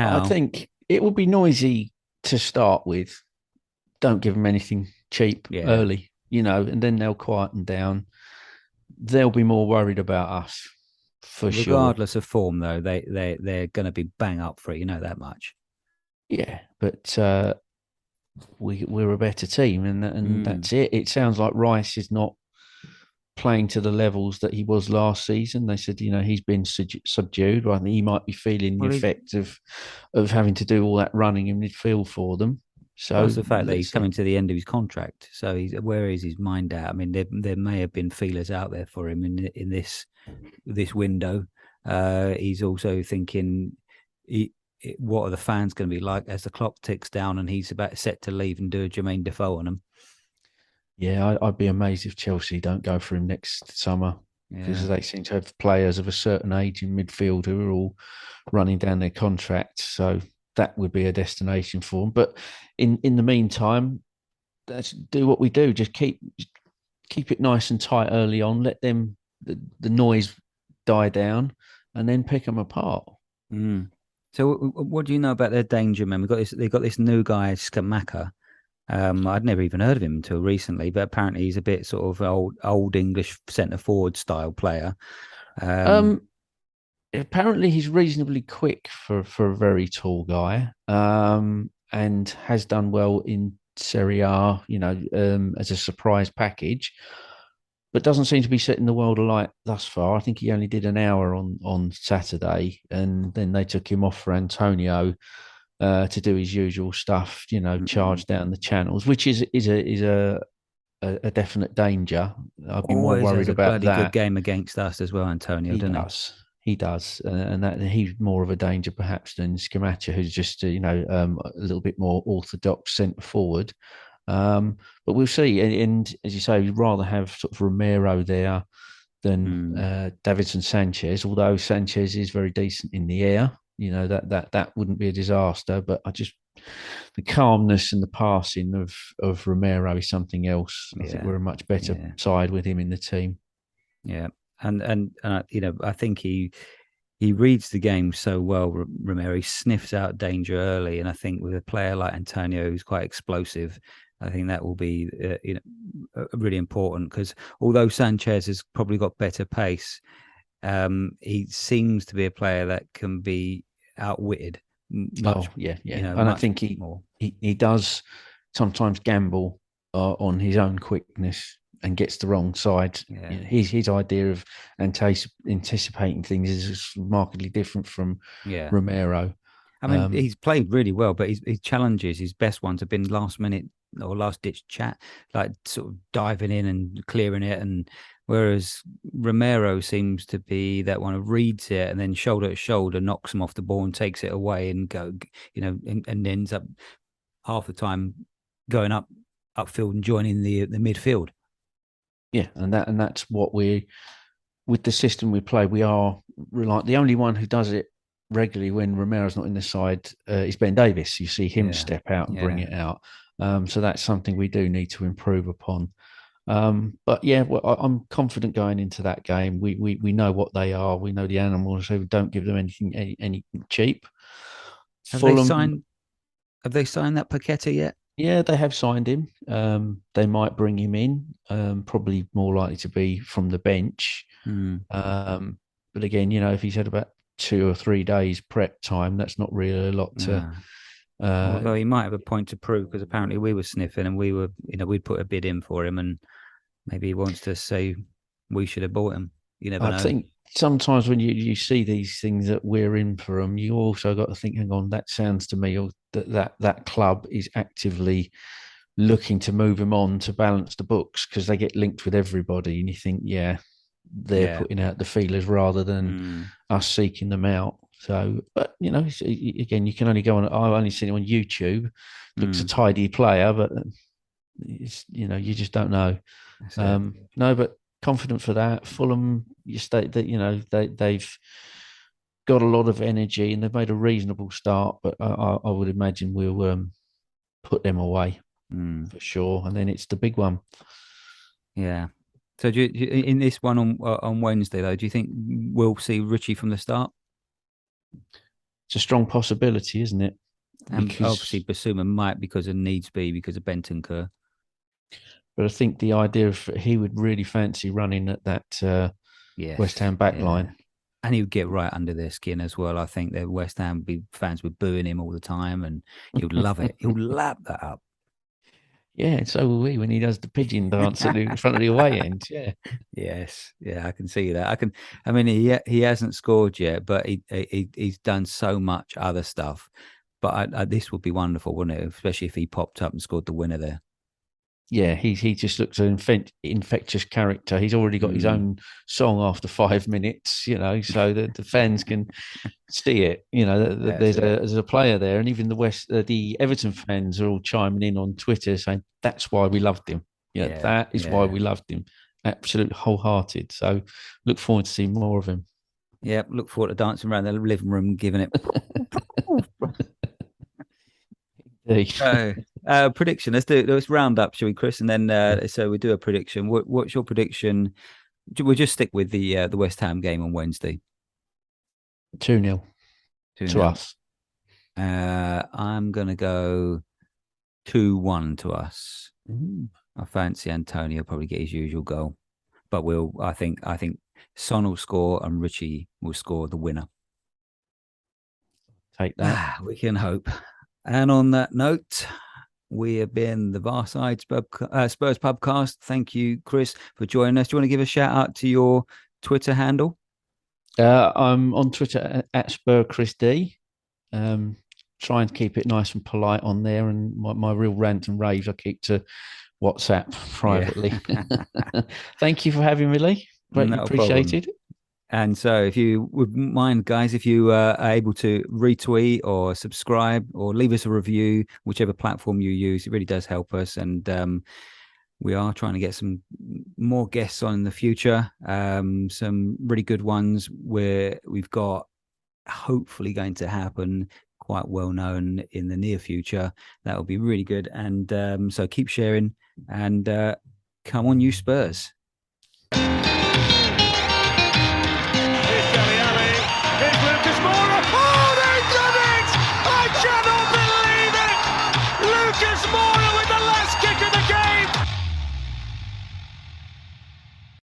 I Now, think it would be noisy to start with. Don't give them anything cheap yeah, early, and then they'll quieten down. They'll be more worried about us for sure. regardless of form, though, they're going to be bang up for it. You know that much. Yeah, but we're a better team, and Mm. that's it. It sounds like Rice is not playing to the levels that he was last season. They said, he's been subdued. I think he might be feeling the Well, effect of having to do all that running in midfield for them. plus So the fact that he's let's see. coming to the end of his contract, so where is his mind at? I mean, there may have been feelers out there for him in this window. He's also thinking, he, what are the fans going to be like as the clock ticks down and he's about set to leave and do a Jermaine Defoe on them? Yeah, I'd be amazed if Chelsea don't go for him next summer because Yeah. they seem to have players of a certain age in midfield who are all running down their contracts. So that would be a destination for them. But in the meantime, let's do what we do. Just keep it nice and tight early on. Let the noise die down, and then pick them apart. Mm. So, what do you know about their danger man? They've got this new guy, Skamaka. I'd never even heard of him until recently, but apparently he's a bit sort of old English centre forward style player. Um, Um, Apparently he's reasonably quick for a very tall guy. And has done well in Serie A, as a surprise package, but doesn't seem to be setting the world alight thus far. I think he only did an hour on Saturday, and then they took him off for Antonio to do his usual stuff, mm, charge down the channels, which is a definite danger. I'd be more always has worried a about bloody good that. game against us as well, Antonio, He doesn't he? does. He does, and that he's more of a danger perhaps than Scamacca, who's just a little bit more orthodox centre forward. But we'll see. And as you say, we'd rather have sort of Romero there than Mm. Davidson Sanchez. Although Sanchez is very decent in the air, that wouldn't be a disaster. But I just the calmness and the passing of Romero is something else. I think Yeah, we're a much better yeah, side with him in the team. yeah. And I think he reads the game so well, Romero. He sniffs out danger early, and I think with a player like Antonio, who's quite explosive, I think that will be really important because although Sanchez has probably got better pace, he seems to be a player that can be outwitted much, Oh yeah, yeah, and I much think he more. he, he does sometimes gamble on his own quickness and gets the wrong side. Yeah, His idea of anticipating things is markedly different from yeah. Romero. I mean, Um, he's played really well, but his challenges, his best ones have been last minute or last ditch chat, like sort of diving in and clearing it. And whereas Romero seems to be that one who reads it and then shoulder to shoulder knocks him off the ball and takes it away and and ends up half the time going upfield and joining the midfield. yeah, and that's what we with the system we play. We are like the only one who does it regularly when Romero's not in the side is Ben Davis. You see him Yeah, step out and bring yeah. it out. So that's something we do need to improve upon. But yeah, well, I'm confident going into that game. We know what they are. We know the animals. So we don't give them anything cheap. Have they Fulham, signed? Have they signed that Paqueta yet? yeah, they have signed him. They might bring him in. Probably more likely to be from the bench. Hmm. Um, but again, if he's had about 2 or 3 days prep time, that's not really a lot to. Yeah. Uh, Although he might have a point to prove because apparently we were sniffing and we'd put a bid in for him and maybe he wants to say we should have bought him. You never I know. think sometimes when you see these things that we're in for them, you also got to think, hang on, that sounds to me that club is actively looking to move him on to balance the books because they get linked with everybody, and you think, yeah, they're Yeah. putting out the feelers rather than Mm, us seeking them out. So, but again, you can only go on. I've only seen it on YouTube. Looks a mm, tidy player, but you just don't know. that's it. No, but confident for that. Fulham, you state that they've got a lot of energy and they've made a reasonable start, but I would imagine we'll put them away Mm, for sure. And then it's the big one. yeah. So in this one on Wednesday though, do you think we'll see Richie from the start? it's a strong possibility, isn't it? And obviously Because, Basuma might because of needs be because of Bentancur. but I think the idea of he would really fancy running at that West Yes, Ham back yeah. line. And he would get right under their skin as well. I think the West Ham fans were booing him all the time, and he would love it. He'll lap that up. Yeah, so will we when he does the pigeon dance at the in front of the away end. Yeah, Yes, yeah, I can see that. I can. I mean, he hasn't scored yet, but he's done so much other stuff. But this would be wonderful, wouldn't it? Especially if he popped up and scored the winner there. yeah. He just looks an infectious character. He's already got his Mm, own song after 5 minutes, so that the fans can see it. that's it. There's a player there, and even the Everton fans are all chiming in on Twitter saying that's why we loved him. Yeah, Yeah, that is why yeah, we loved him. Absolutely wholehearted. So look forward to seeing more of him. yeah. Look forward to dancing around the living room, giving it. So, prediction. Let's round up, shall we, Chris? And then so we do a prediction. What's your prediction? We'll just stick with the West Ham game on Wednesday. 2-0 2 to nil. us. I'm gonna go 2-1 to us. Mm, I fancy Antonio probably get his usual goal, but I think Son will score and Richie will score the winner. take that. We can hope. And on that note, we have been the Varsides Spurs Pubcast. Thank you, Chris, for joining us. Do you want to give a shout out to your Twitter handle? I'm on Twitter at SpurChrisD. Um, try and keep it nice and polite on there. And my real rant and raves I keep to WhatsApp Yeah, privately. Thank you for having me, Lee. Greatly no problem. appreciated. And so, if you would mind, guys, if you are able to retweet or subscribe or leave us a review, whichever platform you use, it really does help us. And we are trying to get some more guests on in the future, some really good ones where we've got hopefully going to happen quite well known in the near future. That will be really good. And so keep sharing and come on, you Spurs.